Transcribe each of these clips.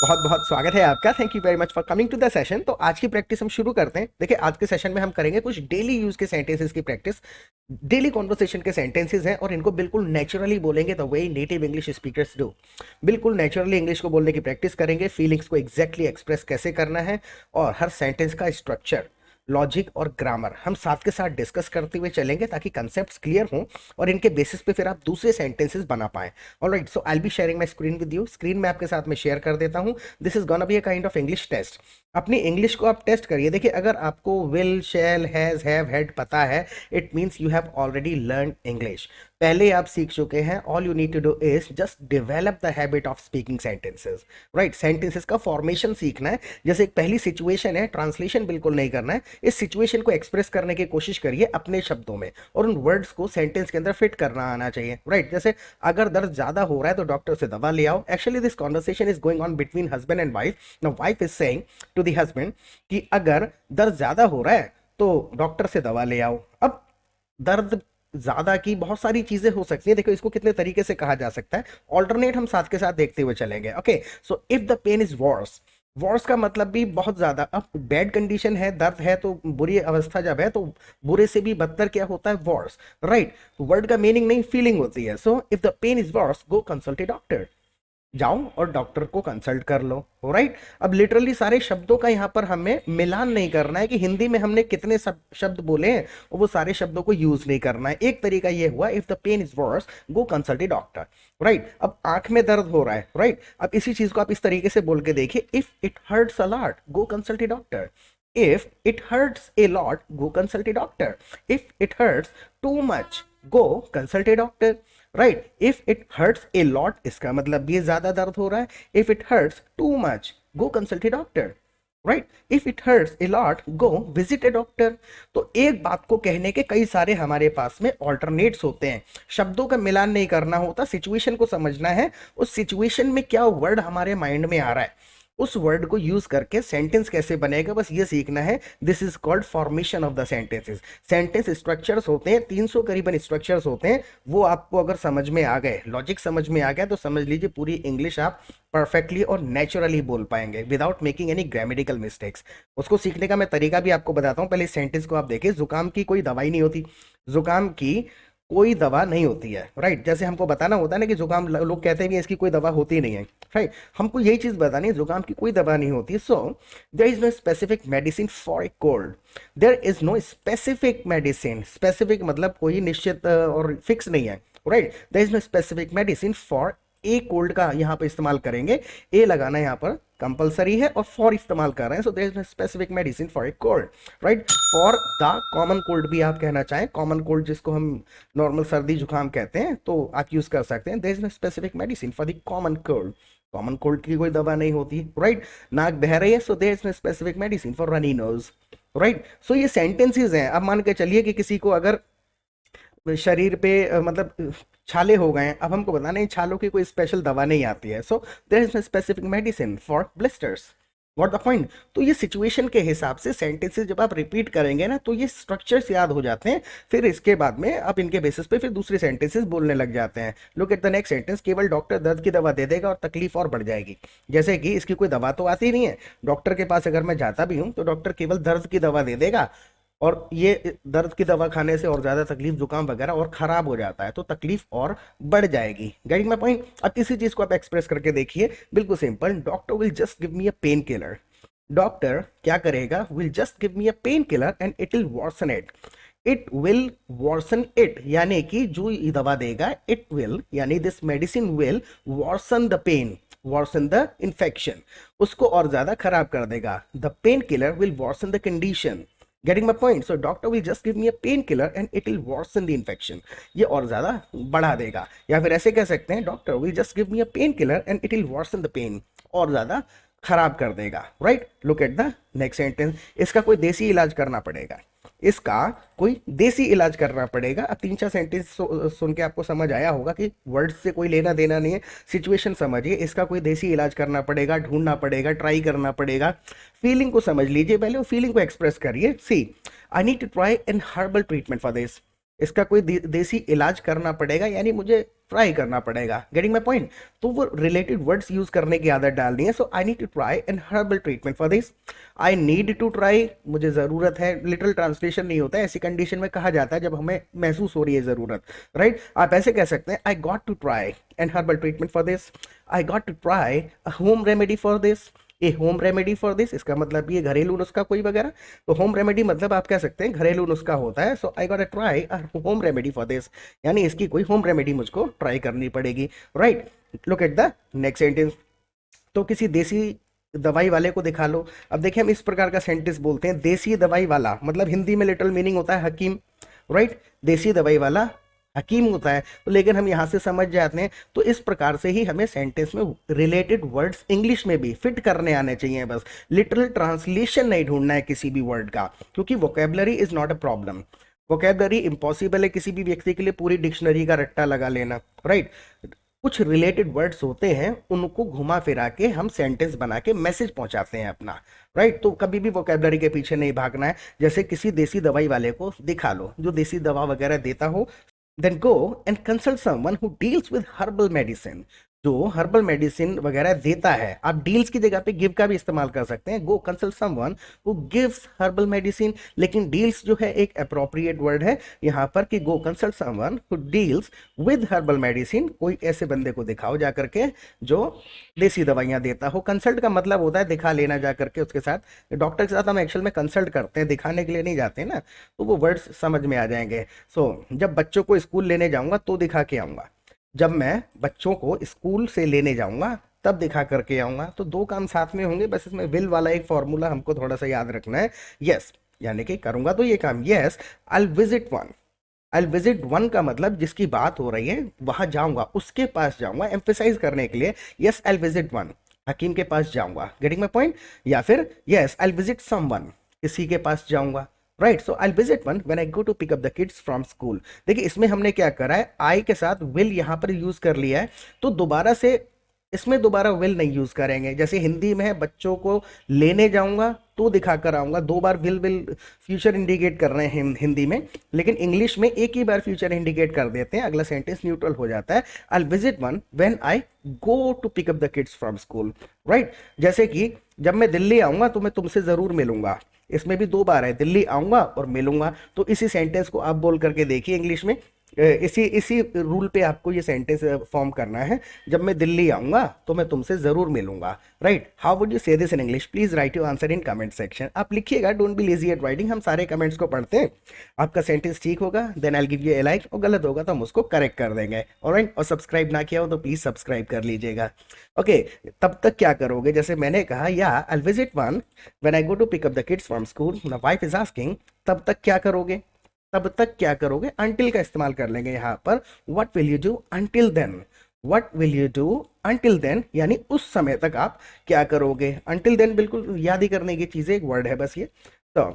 बहुत बहुत स्वागत है आपका। Thank you very much for coming to the session. तो आज की प्रैक्टिस हम शुरू करते हैं। देखिए, आज के सेशन में हम करेंगे कुछ डेली यूज के सेंटेंसेस की प्रैक्टिस। डेली कॉन्वर्सेशन के सेंटेंसेस हैं और इनको बिल्कुल नेचुरली बोलेंगे, the way native English speakers do. बिल्कुल नेचुरली इंग्लिश को बोलने की प्रैक्टिस करेंगे, फीलिंग्स को एग्जैक्टली एक्सप्रेस कैसे करना है, और हर सेंटेंस का स्ट्रक्चर, लॉजिक और ग्रामर हम साथ के साथ डिस्कस करते हुए चलेंगे ताकि कंसेप्ट्स क्लियर हों और इनके बेसिस पे फिर आप दूसरे सेंटेंसेस बना पाएं। Alright, so I be sharing my screen with you. Screen में आपके साथ में शेयर कर देता हूं। This is gonna be a kind of English test. अपनी इंग्लिश को आप टेस्ट करिए। देखिए, अगर आपको will, shall, has, have, had पता है, it means you have already learn English. पहले आप सीख चुके हैं। All you need to do is just develop the habit of speaking sentences. Right, sentences का फॉर्मेशन सीखना है। जैसे एक पहली सिचुएशन है, ट्रांसलेशन बिल्कुल नहीं करना है। इस सिचुएशन को एक्सप्रेस करने की कोशिश करिए अपने शब्दों में, और उन वर्ड्स को सेंटेंस के अंदर फिट करना आना चाहिए। राइट, जैसे अगर दर्द ज्यादा हो रहा है तो डॉक्टर से दवा ले आओ। Actually this conversation is going on between husband and wife. Now wife is saying to the husband कि अगर दर्द ज्यादा हो रहा है तो डॉक्टर से दवा ले आओ। अब दर्द ज्यादा की बहुत सारी चीजें हो सकती है। देखो, इसको कितने तरीके से कहा जा सकता है। ऑल्टरनेट हम साथ के साथ देखते हुए चलेंगे। Okay, so if the pain is worse, worse का मतलब भी बहुत ज्यादा। अब बैड कंडीशन है, दर्द है, तो बुरी अवस्था जब है तो बुरे से भी बदतर क्या होता है, वर्स। राइट, वर्ड का मीनिंग नहीं, फीलिंग होती है। So if the pain is worse, go consult a doctor. जाओ और डॉक्टर को कंसल्ट कर लो। राइट, अब लिटरली सारे शब्दों का यहाँ पर हमें मिलान नहीं करना है कि हिंदी में हमने कितने शब्द बोले हैं और वो सारे शब्दों को यूज नहीं करना है। एक तरीका ये हुआ, if the pain is worse, go consult a doctor. Right, अब आंख में दर्द हो रहा है। राइट, अब इसी चीज को आप इस तरीके से बोल के देखिए, if it hurts a lot, go consult a doctor. If it hurts a lot, go consult a doctor. If it hurts too much, go consult a doctor. Right? If it hurts a lot, इसका मतलब ये ज्यादा दर्द हो रहा है। If it hurts too much, go consult a doctor. Right? If it hurts a lot, go visit a doctor. तो एक बात को कहने के कई सारे हमारे पास में ऑल्टरनेट्स होते हैं। शब्दों का मिलान नहीं करना होता, सिचुएशन को समझना है। उस सिचुएशन में क्या वर्ड हमारे माइंड में आ रहा है, उस वर्ड को यूज करके सेंटेंस कैसे बनेगा, बस ये सीखना है। This is called formation of the sentences. Sentence structures होते हैं, 300 करीबन स्ट्रक्चर्स होते हैं। वो आपको अगर समझ में आ गए, लॉजिक समझ में आ गया, तो समझ लीजिए पूरी इंग्लिश आप परफेक्टली और नेचुरली बोल पाएंगे without making any grammatical mistakes. उसको सीखने का मैं तरीका भी आपको बताता हूँ। पहले सेंटेंस को आप देखिए। जुकाम की कोई दवाई नहीं होती, जुकाम की कोई दवा नहीं होती है। राइट, जैसे हमको बताना होता है ना कि जुकाम, लोग कहते हैं इसकी कोई दवा होती नहीं है। राइट, हमको यही चीज बतानी है, जुकाम की कोई दवा नहीं होती। So there is no specific medicine for a cold. There is no specific medicine. Specific मतलब कोई निश्चित और फिक्स नहीं है। Right, there is no specific medicine for a cold का यहाँ पे इस्तेमाल करेंगे। ए लगाना यहाँ पर कंपलसरी है और फॉर इस्तेमाल कर रहे हैं। So there is no specific medicine for a cold. Right, for the common cold भी आप कहना चाहें, कॉमन कोल्ड जिसको हम नॉर्मल सर्दी जुकाम कहते हैं, तो आप यूज कर सकते हैं। There is no specific medicine for the common cold. Common cold की कोई दवा नहीं होती। राइट, नाक बह रही है, so there is no specific medicine for runny nose. Right, so ये सेंटेंसेस हैं। अब मान के चलिए कि किसी को अगर शरीर पे मतलब छाले हो गए हैं, अब हमको बताना है छालों की कोई स्पेशल दवा नहीं आती है। So there is no specific medicine for blisters. What the point. तो ये सिचुएशन के हिसाब से सेंटेंसेस जब आप रिपीट करेंगे ना, तो ये स्ट्रक्चर्स याद हो जाते हैं। फिर इसके बाद में आप इनके बेसिस पे फिर दूसरे सेंटेंसेस बोलने लग जाते हैं। Look at the next sentence. केवल डॉक्टर दर्द की दवा दे देगा और तकलीफ और बढ़ जाएगी। जैसे कि इसकी कोई दवा तो आती नहीं है, डॉक्टर के पास अगर मैं जाता भी हूँ तो डॉक्टर केवल दर्द की दवा दे देगा, और ये दर्द की दवा खाने से और ज्यादा तकलीफ, जुकाम वगैरह और खराब हो जाता है, तो तकलीफ और बढ़ जाएगी। Getting my point. अब इसी चीज को आप एक्सप्रेस करके देखिए, बिल्कुल simple. Doctor will just give me a pain killer. Doctor क्या करेगा, will just give me a pain killer and it will worsen it. It will worsen it यानी कि जो ये दवा देगा, इट विल यानी this medicine will worsen the pain, worsen the infection, उसको और ज्यादा खराब कर देगा। The pain killer will worsen the condition. Getting my point? So doctor will just give me a painkiller and it will worsen the infection. ये और ज्यादा बढ़ा देगा। या फिर ऐसे कह सकते हैं, doctor will just give me a pain killer and it will worsen the pain, और ज्यादा खराब कर देगा। Right, look at the next sentence. इसका कोई देसी इलाज करना पड़ेगा, इसका कोई देसी इलाज करना पड़ेगा। अब 3-4 सेंटेंस सुन के आपको समझ आया होगा कि वर्ड्स से कोई लेना देना नहीं है। सिचुएशन समझिए, इसका कोई देसी इलाज करना पड़ेगा, ढूंढना पड़ेगा, ट्राई करना पड़ेगा। फीलिंग को समझ लीजिए, पहले वो फीलिंग को एक्सप्रेस करिए। See, I need to try an herbal treatment for this. इसका कोई देसी इलाज करना पड़ेगा, यानी मुझे ट्राई करना पड़ेगा। Getting my point? तो वो रिलेटेड वर्ड्स यूज करने की आदत डालनी है। So I need to try an herbal treatment for this. I need to try, मुझे ज़रूरत है। लिटरल ट्रांसलेशन नहीं होता है, ऐसी कंडीशन में कहा जाता है जब हमें महसूस हो रही है ज़रूरत, राइट? आप ऐसे कह सकते हैं, I got to try an herbal treatment for this, I got to try a home remedy for this, a home remedy for this. इसका मतलब ये घरेलू नुस्खा कोई वगैरह। तो होम रेमेडी मतलब आप कह सकते हैं घरेलू नुस्खा होता है। So I got to try a home remedy for this, यानी इसकी कोई होम रेमेडी मुझको ट्राई करनी पड़ेगी, right? Look at the next sentence. तो किसी देसी दवाई वाले को दिखा लो। अब देखिए, हम इस प्रकार का सेंटेंस बोलते हैं, देसी दवाई वाला, मतलब हिंदी में लिटरल मीनिंग होता है हकीम, राइट? देसी दवाई वाला हकीम होता है। तो लेकिन हम यहाँ से समझ जाते हैं, तो इस प्रकार से ही हमें सेंटेंस में रिलेटेड वर्ड्स इंग्लिश में भी फिट करने आने चाहिए। बस लिटरल ट्रांसलेशन नहीं ढूंढना है किसी भी वर्ड का, क्योंकि vocabulary is not a problem. Vocabulary impossible है किसी भी व्यक्ति के लिए पूरी डिक्शनरी का रट्टा लगा लेना, राइट? कुछ रिलेटेड वर्ड्स होते हैं, उनको घुमा फिरा के हम सेंटेंस बना के मैसेज पहुंचाते हैं अपना, राइट? तो कभी भी वोकेबलरी के पीछे नहीं भागना है। जैसे किसी देसी दवाई वाले को दिखा लो जो देसी दवा वगैरह देता हो, then go and consult someone who deals with herbal medicine। जो हर्बल मेडिसिन वगैरह देता है, आप डील्स की जगह पे गिव का भी इस्तेमाल कर सकते हैं। Go consult someone who gives herbal medicine, लेकिन डील्स जो है एक अप्रोप्रिएट वर्ड है यहाँ पर, कि go consult someone who deals with herbal medicine. कोई ऐसे बंदे को दिखाओ जा करके जो देसी दवाइयाँ देता हो। कंसल्ट का मतलब होता है दिखा लेना जा करके उसके साथ। डॉक्टर के साथ हम एक्चुअल में कंसल्ट करते हैं, दिखाने के लिए नहीं जाते ना, तो वो वर्ड्स समझ में आ जाएंगे। जब बच्चों को स्कूल लेने जाऊंगा तो दिखा के आऊंगा, जब मैं बच्चों को स्कूल से लेने जाऊंगा तब दिखा करके आऊंगा। तो दो काम साथ में होंगे, बस इसमें विल वाला एक फॉर्मूला हमको थोड़ा सा याद रखना है। यस, यानी कि करूंगा तो ये काम। यस, आई विजिट वन। आई विजिट वन का मतलब जिसकी बात हो रही है वहां जाऊंगा, उसके पास जाऊंगा, एम्फेसाइज करने के लिए। यस, आई विजिट वन, हकीम के पास जाऊंगा। Getting my point? या फिर यस, आई विजिट समवन, किसी के पास जाऊंगा, right? So I visit one when I go to pick up the kids from school. देखिए, इसमें हमने क्या करा है, आई के साथ विल यहाँ पर यूज कर लिया है, तो दोबारा से इसमें दोबारा विल नहीं यूज करेंगे। जैसे हिंदी में है बच्चों को लेने जाऊंगा तो दिखा कर आऊंगा, दो बार विल फ्यूचर इंडिकेट कर रहे हैं हिंदी में, लेकिन इंग्लिश में एक ही बार फ्यूचर इंडिकेट कर देते हैं, अगला सेंटेंस न्यूट्रल हो जाता है। I visit one when I go to pick up the kids from school, right? जैसे कि जब मैं दिल्ली आऊंगा तो मैं तुमसे जरूर मिलूंगा, इसमें भी दो बार है, दिल्ली आऊंगा और मिलूंगा। तो इसी सेंटेंस को आप बोल करके देखिए इंग्लिश में, इसी इसी रूल पे आपको ये सेंटेंस फॉर्म करना है। जब मैं दिल्ली आऊंगा तो मैं तुमसे जरूर मिलूंगा, राइट? हाउ वुड यू से this in English? Please right your answer in comment section. आप लिखिएगा, don't be lazy at writing, हम सारे कमेंट्स को पढ़ते हैं। आपका सेंटेंस ठीक होगा then I give you a like, और गलत होगा तो हम उसको करेक्ट कर देंगे, ऑलराइट? और सब्सक्राइब ना किया हो तो प्लीज सब्सक्राइब कर लीजिएगा। ओके, तब तक क्या करोगे? जैसे मैंने कहा, या I visit one when I go to pick up the kids from school, my wife is asking, तब तक क्या करोगे? तब तक क्या करोगे? until का इस्तेमाल कर लेंगे यहाँ पर। what will you do until then? what will you do until then, यानी उस समय तक आप क्या करोगे। until then बिल्कुल याद ही करने की चीज़ है, एक वर्ड है बस ये। तो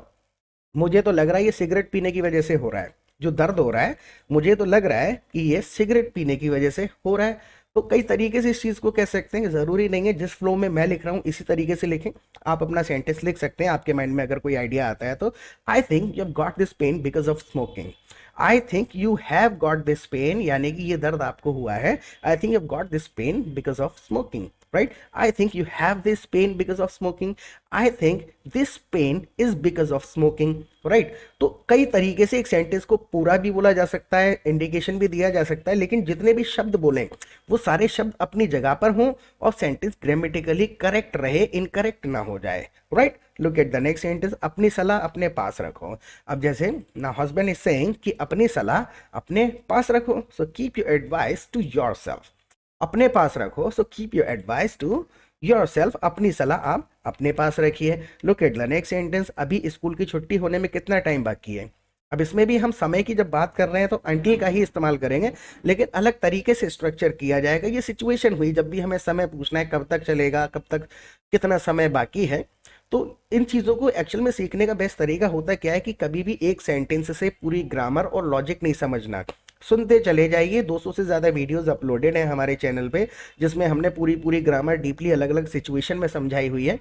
मुझे तो लग रहा है ये सिगरेट पीने की वजह से हो रहा है, जो दर्द हो रहा है मुझे तो लग रहा है कि ये सिगरेट पीने की वजह से हो रहा है। तो कई तरीके से इस चीज़ को कह सकते हैं, ज़रूरी नहीं है जिस फ्लो में मैं लिख रहा हूँ इसी तरीके से लिखें। आप अपना सेंटेंस लिख सकते हैं, आपके माइंड में अगर कोई आइडिया आता है तो। I think you have got this pain because of smoking. I think you have got this pain, यानी कि ये दर्द आपको हुआ है। I think you have got this pain because of smoking, right? I think you have this pain because of smoking. I think this pain is because of smoking, right? तो कई तरीके से एक सेंटेंस को पूरा भी बोला जा सकता है, इंडिकेशन भी दिया जा सकता है, लेकिन जितने भी शब्द बोलें वो सारे शब्द अपनी जगह पर हों और सेंटेंस ग्रामेटिकली करेक्ट रहे, इनकरेक्ट ना हो जाए, right? Look at the next sentence. अपनी सलाह अपने पास रखो। अब जैसे ना हस्बैंड इज सेइंग कि अपनी सलाह अपने पास रखो, so keep your advice to yourself. अपने पास रखो, so keep your advice to yourself, अपनी सलाह आप अपने पास रखिए। Look at the next sentence. अभी स्कूल की छुट्टी होने में कितना टाइम बाकी है? अब इसमें भी हम समय की जब बात कर रहे हैं तो अंटिल का ही इस्तेमाल करेंगे, लेकिन अलग तरीके से स्ट्रक्चर किया जाएगा। ये सिचुएशन हुई जब भी हमें समय पूछना है, कब तक चलेगा, कब तक, कितना समय बाकी है। तो इन चीज़ों को एक्चुअल में सीखने का बेस्ट तरीका होता क्या है कि कभी भी एक सेंटेंस से पूरी ग्रामर और लॉजिक नहीं समझना, सुनते चले जाइए। 200 से ज़्यादा वीडियोस अपलोडेड हैं हमारे चैनल पे, जिसमें हमने पूरी ग्रामर डीपली अलग अलग सिचुएशन में समझाई हुई है।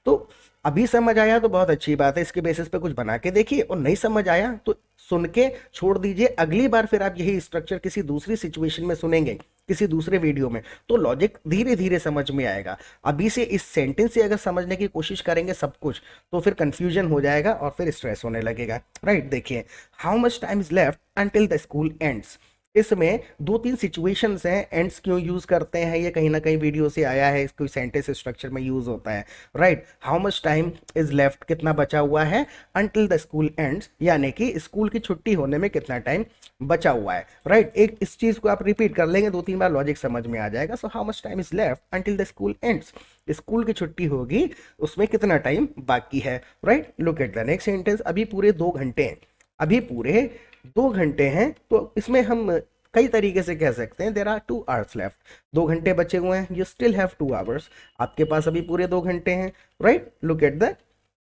तो अभी समझ आया तो बहुत अच्छी बात है, इसके बेसिस पे कुछ बना के देखिए, और नहीं समझ आया तो सुन के छोड़ दीजिए, अगली बार फिर आप यही स्ट्रक्चर किसी दूसरी सिचुएशन में सुनेंगे, किसी दूसरे वीडियो में, तो लॉजिक धीरे धीरे समझ में आएगा। अभी से इस सेंटेंस से अगर समझने की कोशिश करेंगे सब कुछ, तो फिर कंफ्यूजन हो जाएगा और फिर स्ट्रेस होने लगेगा, राइट। देखिए, how much time is left until the school ends. इसमें दो तीन सिचुएशंस हैं, एंड्स क्यों यूज करते हैं ये कहीं ना कहीं वीडियो से आया है, कोई सेंटेंस स्ट्रक्चर में यूज होता है, right. How much time is left, कितना बचा हुआ है, अंटिल द स्कूल एंड्स, यानी कि स्कूल की छुट्टी होने में कितना टाइम बचा हुआ है, राइट। एक इस चीज को आप रिपीट कर लेंगे 2-3 बार, लॉजिक समझ में आ जाएगा। So how much time is left until the school ends, school की छुट्टी होगी उसमें कितना टाइम बाकी है, right. Look at the next sentence, अभी पूरे 2 घंटे हैं, अभी पूरे 2 घंटे हैं, तो इसमें हम कई तरीके से कह सकते हैं देयर आर 2 आवर्स लेफ्ट, 2 घंटे बचे हुए हैं, यू स्टिल हैव 2 आवर्स, आपके पास अभी पूरे 2 घंटे हैं, right. Look at the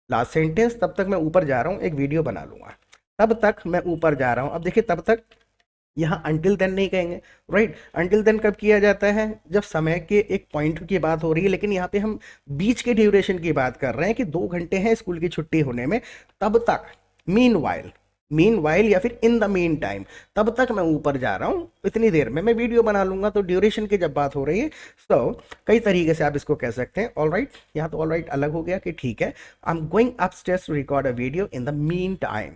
last sentence, तब तक मैं ऊपर जा रहा हूँ, एक वीडियो बना लूंगा, तब तक मैं ऊपर जा रहा हूँ। अब देखिए, तब तक यहाँ अंटिल देन नहीं कहेंगे, राइट। अंटिल देन कब किया जाता है, जब समय के एक पॉइंट की बात हो रही है, लेकिन यहाँ पे हम बीच के ड्यूरेशन की बात कर रहे हैं कि 2 घंटे हैं स्कूल की छुट्टी होने में, तब तक, मीन वाइल या फिर इन द मीन टाइम, तब तक मैं ऊपर जा रहा हूँ, इतनी देर में मैं वीडियो बना लूंगा। तो ड्यूरेशन की जब बात हो रही है, तो कई तरीके से आप इसको कह सकते हैं। ऑल राइट, यहाँ तो ऑल राइट अलग हो गया कि ठीक है, I am going upstairs to record a video in the meantime,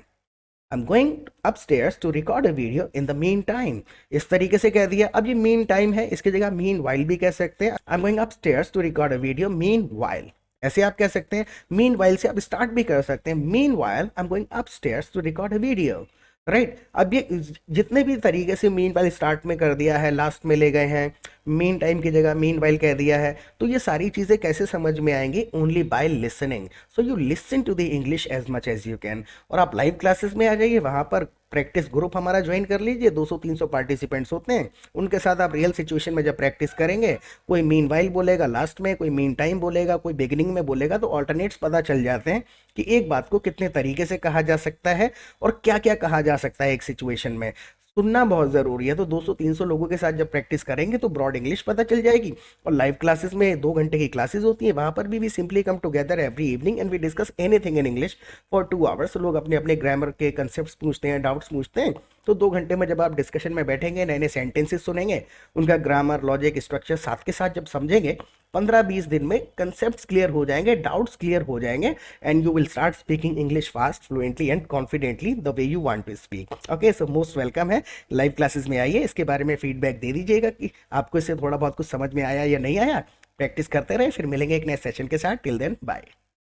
I am going upstairs to record a video in the meantime, इस तरीके से कह दिया। अब ये मीन टाइम है, इसकी जगह मीन वाइल भी कह सकते हैं, I am going upstairs to record a video meanwhile, ऐसे आप कह सकते हैं। मीन वाइल से आप स्टार्ट भी कर सकते हैं, meanwhile I am going upstairs to record a video, right. अब ये जितने भी तरीके से मीन वाइल स्टार्ट में कर दिया है, लास्ट में ले गए हैं, मीन टाइम की जगह मीन वाइल कह दिया है, तो ये सारी चीज़ें कैसे समझ में आएंगी, only by listening. So you listen to the English as much as you can. और आप लाइव क्लासेस में आ जाइए, वहाँ पर प्रैक्टिस ग्रुप हमारा ज्वाइन कर लीजिए, 200-300 पार्टिसिपेंट्स होते हैं, उनके साथ आप रियल सिचुएशन में जब प्रैक्टिस करेंगे, कोई मीन वाइल बोलेगा लास्ट में, कोई मीन टाइम बोलेगा, कोई बिगिनिंग में बोलेगा, तो ऑल्टरनेट्स पता चल जाते हैं कि एक बात को कितने तरीके से कहा जा सकता है और क्या क्या कहा जा सकता है एक सिचुएशन में। सुनना बहुत ज़रूरी है। तो 200-300 लोगों के साथ जब प्रैक्टिस करेंगे तो ब्रॉड इंग्लिश पता चल जाएगी। और लाइव क्लासेस में 2 घंटे की क्लासेस होती है, वहाँ पर भी we simply come together every evening and we discuss anything in English for 2 hours. लोग अपने अपने ग्रामर के कंसेप्ट पूछते हैं, डाउट्स पूछते हैं, तो 2 घंटे में जब आप डिस्कशन में बैठेंगे, नए नए सेंटेंसेस सुनेंगे, उनका ग्रामर, लॉजिक, स्ट्रक्चर साथ के साथ जब समझेंगे, 15-20 दिन में कंसेप्ट्स क्लियर हो जाएंगे, डाउट्स क्लियर हो जाएंगे, and you will start speaking English fast, fluently and confidently the way you want to speak. Okay, so most welcome है, लाइव क्लासेस में आइए, इसके बारे में फीडबैक दे दीजिएगा कि आपको इससे थोड़ा बहुत कुछ समझ में आया या नहीं आया। प्रैक्टिस करते रहे, फिर मिलेंगे एक नए सेशन के साथ। Till then bye.